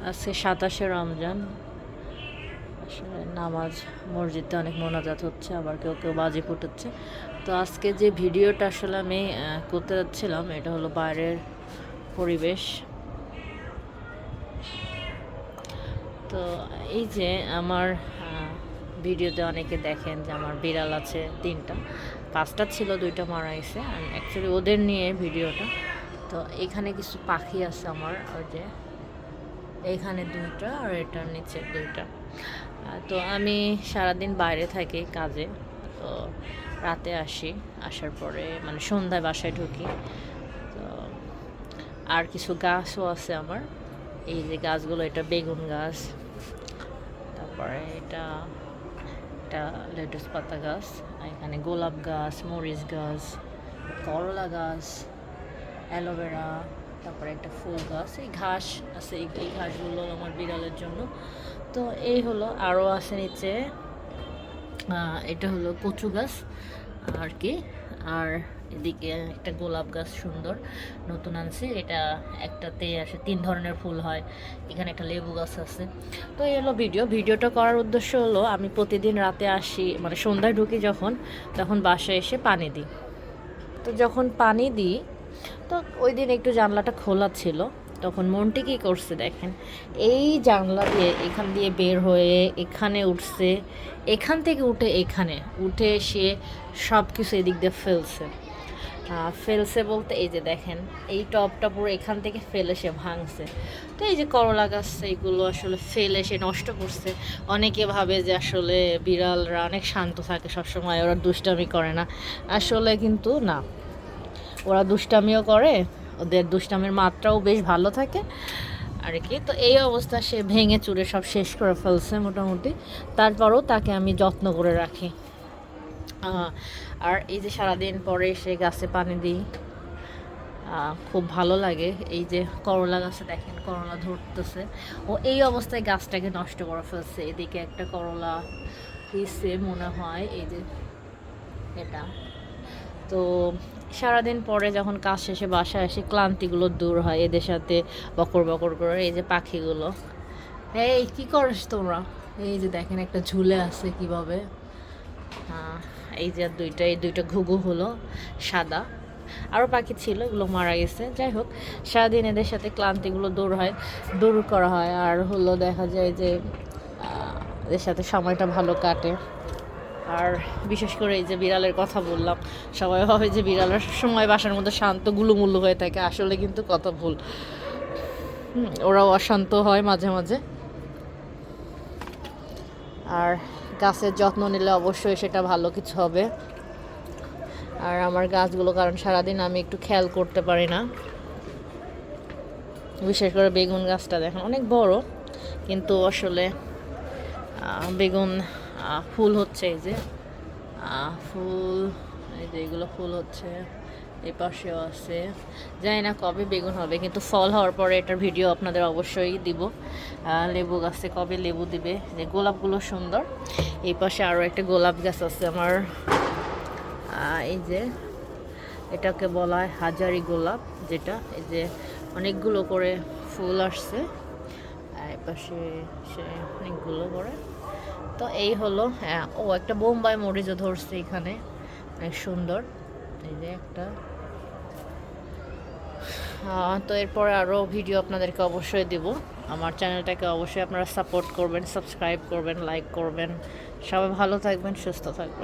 আজকে ২৭শে রমজান। আসলে নামাজ মসজিদে অনেক মোনাজাত হচ্ছে, আবার কেউ কেউ বাজি ফুটাচ্ছে। তো আজকে যে ভিডিওটা আসলে আমি করতে যাচ্ছিলাম, এটা হলো বাইরের পরিবেশ। তো এই যে আমার ভিডিওতে অনেকে দেখেন যে আমার বিড়াল আছে ৩টা, ৫টা ছিল, 2টা মারা গেছে। অ্যাকচুয়ালি ওদের নিয়ে ভিডিওটা। তো এখানে কিছু পাখি আছে আমার, ওই যে এইখানে 2টা আর এটার নিচে 2টা। তো আমি সারাদিন বাইরে থাকি কাজে, তো রাতে আসি, আসার পরে মানে সন্ধ্যায় বাসায় ঢুকি। তো আর কিছু গাছও আছে আমার, এই যে গাছগুলো, এটা বেগুন গাছ, তারপরে এটা এটা লেটুস পাতা গাছ, এখানে গোলাপ গাছ, মরিচ গাছ, করলা গাছ, অ্যালোভেরা, তারপরে একটা ফুল গাছ, এই ঘাস আছে, এই ঘাসগুলো আমার বিড়ালের জন্য। তো এই হলো, আরও আছে নিচে, এটা হলো কচু গাছ আর কি। আর এদিকে একটা গোলাপ গাছ সুন্দর নতুন আনছি, এটা একটাতে আসে 3 ধরনের ফুল হয়। এখানে একটা লেবু গাছ আছে। তো এই হলো ভিডিওটা করার উদ্দেশ্য হলো, আমি প্রতিদিন রাতে আসি, মানে সন্ধ্যায় ঢুকি যখন, তখন বাসায় এসে পানি দিই। তো যখন পানি দিই, তো ওই দিন একটু জানলাটা খোলা ছিল, তখন মনটি কী করছে দেখেন, এই জানলা দিয়ে এখান দিয়ে বের হয়ে এখানে উঠছে, এখান থেকে উঠে এখানে উঠে এসে সব কিছু এদিক দিয়ে ফেলছে বলতে এই যে দেখেন, এই টবটা পুরো এখান থেকে ফেলে সে ভাঙছে। তো এই যে করলা গাছ, এইগুলো আসলে ফেলে সে নষ্ট করছে। অনেকে ভাবে যে আসলে বিড়ালরা অনেক শান্ত থাকে সবসময়, ওরা দুষ্টামি করে না, আসলে কিন্তু না, ওরা দুষ্টামিও করে, ওদের দুষ্টামির মাত্রাও বেশ ভালো থাকে আর কি। তো এই অবস্থা, সে ভেঙে চুরে সব শেষ করে ফেলছে মোটামুটি। তারপরও তাকে আমি যত্ন করে রাখি। আর এই যে সারাদিন পরে সে গাছে পানি দিই, খুব ভালো লাগে। এই যে করলা গাছে দেখেন করলা ধরতেছে, ও এই অবস্থায় গাছটাকে নষ্ট করে ফেলছে। এদিকে একটা করলা হয়েছে মনে হয়, এই যে এটা। তো সারাদিন পরে যখন কাজ শেষে বাসায় এসে ক্লান্তিগুলো দূর হয় এদের সাথে বকর বকর করে। এই যে পাখিগুলো, এই কি করছ তোমরা? এই যে দেখেন একটা ঝুলে আছে কিভাবে। এই যে এই দুইটা ঘুঘু হলো সাদা, আরও পাখি ছিল, এগুলো মারা গেছে। যাই হোক, সারাদিন এদের সাথে ক্লান্তিগুলো দূর করা হয়, আর হলো দেখা যায় যে এদের সাথে সময়টা ভালো কাটে। আর বিশেষ করে এই যে বিড়ালের কথা বললাম, সবাই ভাবে যে বিড়ালের সময় বাসার মধ্যে শান্ত গুলুমুলু হয়ে থাকে, আসলে কিন্তু কথা ভুল। ওরাও অশান্ত হয় মাঝে মাঝে। আর গাছের যত্ন নিলে অবশ্যই সেটা ভালো কিছু হবে। আর আমার গাছগুলো, কারণ সারাদিন আমি একটু খেয়াল করতে পারি না, বিশেষ করে বেগুন গাছটা দেখেন অনেক বড়, কিন্তু আসলে বেগুন ফুল হচ্ছে, এই যে ফুল, এই যে এগুলো ফুল হচ্ছে, এই পাশেও আছে। জানি না কবে বেগুন হবে, কিন্তু ফল হওয়ার পরে এটার ভিডিও আপনাদের অবশ্যই দিব। লেবু গাছে কবে লেবু দিবে, যে গোলাপগুলো সুন্দর। এই পাশে আরও একটা গোলাপ গাছ আছে আমার, এই যে এটাকে বলা হয় হাজারি গোলাপ, যেটা এই যে অনেকগুলো করে ফুল আসছে, এই পাশে সে অনেকগুলো করে। তো এই হলো, ও একটা বোম্বাই মরিচও ধরছে এখানে, অনেক সুন্দর, এই যে একটা। তো এরপরে আরও ভিডিও আপনাদেরকে অবশ্যই দিব। আমার চ্যানেলটাকে অবশ্যই আপনারা সাপোর্ট করবেন, সাবস্ক্রাইব করবেন, লাইক করবেন। সবাই ভালো থাকবেন, সুস্থ থাকবেন।